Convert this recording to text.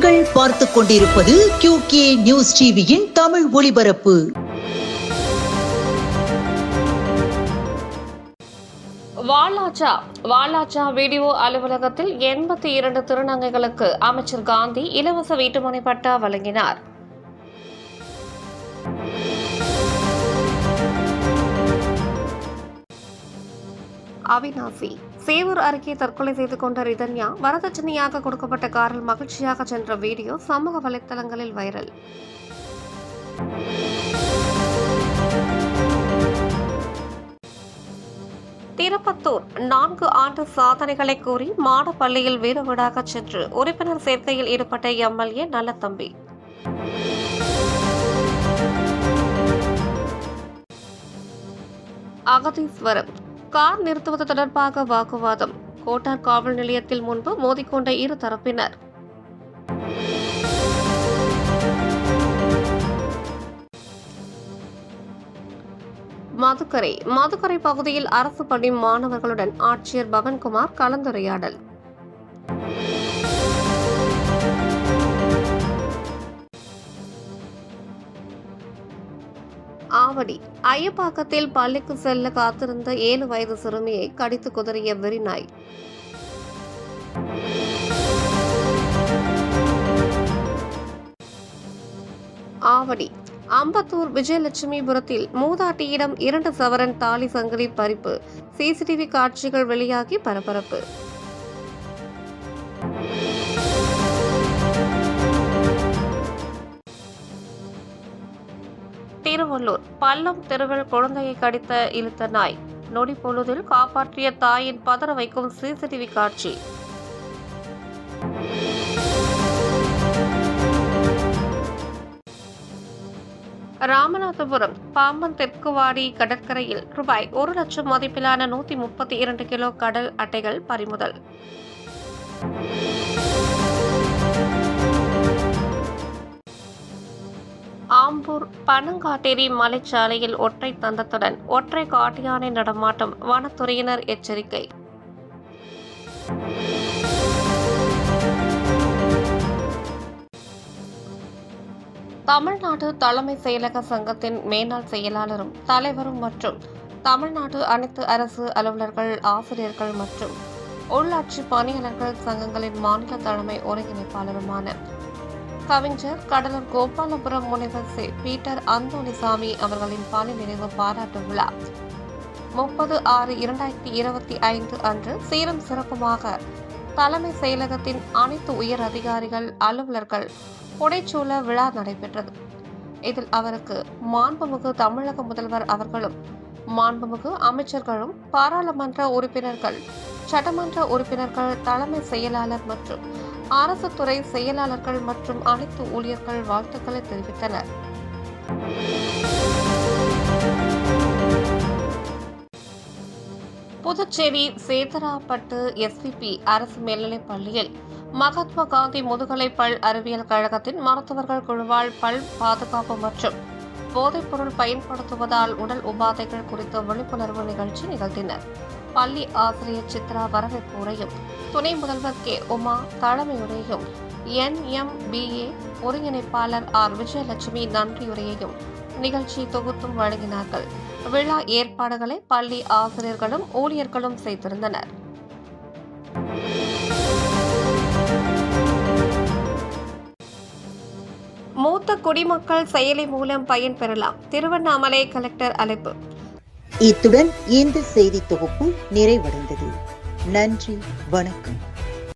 நீங்கள் பார்த்துக் கொண்டிருப்பது QK நியூஸ் டிவியின் தமிழ் ஒளிபரப்பு. வாலாஜா வீடியோ அலுவலகத்தில் 82 திருநங்கைகளுக்கு அமைச்சர் காந்தி இலவச வீட்டுமனை பட்டா வழங்கினார். அவிநாசி சேவூர் அருகே தற்கொலை செய்து கொண்ட ரிதன்யா வரதட்சணையாக கொடுக்கப்பட்ட காரில் மகிழ்ச்சியாக சென்ற வீடியோ சமூக வலைதளங்களில் வைரல். திருப்பத்தூர் 4 ஆண்டு சாதனைகளை கூறி மாடப்பள்ளியில் வீடு வீடாக சென்று உறுப்பினர் சேர்க்கையில் ஈடுபட்ட MLA நல்லதம்பி. அகதீஸ்வரம் கார் நிறுத்துவது தொடர்பாக வாக்குவாதம். கோட்டார் காவல் நிலையத்தில் முன்பு மோதிக்கொண்ட இரு தரப்பினர். மதுக்கரை பகுதியில் அரசு பள்ளி மாணவர்களுடன் ஆட்சியர் பவன்குமார் கலந்துரையாடல். ஆவடி ஐயப்பாக்கத்தில் பள்ளிக்கு செல்ல காத்திருந்த 7 வயது சிறுமியை கடித்து குதறிய வெறிநாய். ஆவடி அம்பத்தூர் விஜயலட்சுமிபுரத்தில் மூதாட்டியிடம் 2 சவரன் தாலி சங்கிலி பறிப்பு. CCTV காட்சிகள் வெளியாகி பரபரப்பு. திருவள்ளூர் பள்ளம் தெருவில் குழந்தையை கடித்த இழுத்த நாய். நொடி பொழுதில் காப்பாற்றிய தாயின் பதற வைக்கும் CCTV காட்சி. ராமநாதபுரம் பாம்பன் தெற்குவாடி கடற்கரையில் ரூபாய் 1 லட்சம் மதிப்பிலான 132 கிலோ கடல் அட்டைகள் பறிமுதல். ஆம்பூர் பனங்காட்டேரி மலைச்சாலையில் ஒற்றை தந்தத்துடன் ஒற்றை காட்டு யானை நடமாட்டம். வனத்துறையினர் எச்சரிக்கை. தமிழ்நாடு தலைமை செயலக சங்கத்தின் மேனாள் செயலாளரும் தலைவரும் மற்றும் தமிழ்நாடு அனைத்து அரசு அலுவலர்கள், ஆசிரியர்கள் மற்றும் உள்ளாட்சி பணியாளர்கள் சங்கங்களின் மாநில தலைமை ஒருங்கிணைப்பாளருமான கவிஞர் கடலூர் கோபாலபுரம் முனைவர் பீட்டர் அந்தோணிசாமி அவர்களின் பணி நிறைவு பாராட்டு விழா 30/6/2025 அன்று சீரும் சிறப்புமாக தலைமை செயலகத்தின் அனைத்து உயர் அதிகாரிகள், அலுவலர்கள் புடைச்சூழ விழா நடைபெற்றது. இதில் அவருக்கு மாண்புமிகு தமிழக முதல்வர் அவர்களும், மாண்புமிகு அமைச்சர்களும், பாராளுமன்ற உறுப்பினர்கள், சட்டமன்ற உறுப்பினர்கள், தலைமை செயலாளர் மற்றும் அரசு துறை செயலாளர்கள் மற்றும் அனைத்து ஊழியர்கள் வாழ்த்துக்களை தெரிவித்தனர். புதுச்சேரி சேதராப்பட்டு SVP அரசு மேல்நிலைப் பள்ளியில் மகாத்மா காந்தி முதுகலை பல் அறிவியல் கழகத்தின் மருத்துவர்கள் குழுவால் பல் பாதுகாப்பு மற்றும் போதைப்பொருள் பயன்படுத்துவதால் உடல் உபாதைகள் குறித்த விழிப்புணர்வு நிகழ்ச்சி நிகழ்த்தினர். பள்ளி ஆசிரியர் சித்ரா வரவேற்புரையும், துணை முதல்வர் உமா தலைமையுரையும், NMBA ஒருங்கிணைப்பாளர் விஜயலட்சுமி நன்றியுரையையும் நிகழ்ச்சி தொகுத்தும் வழங்கினார்கள். விழா ஏற்பாடுகளை பள்ளி ஆசிரியர்களும் ஊழியர்களும் செய்திருந்தனர். மூத்த குடிமக்கள் செயலி மூலம் பயன்பெறலாம். திருவண்ணாமலை கலெக்டர் அழைப்பு. இத்துடன் இந்த செய்தி தொகுப்பு நிறைவடைந்தது. நன்றி, வணக்கம்.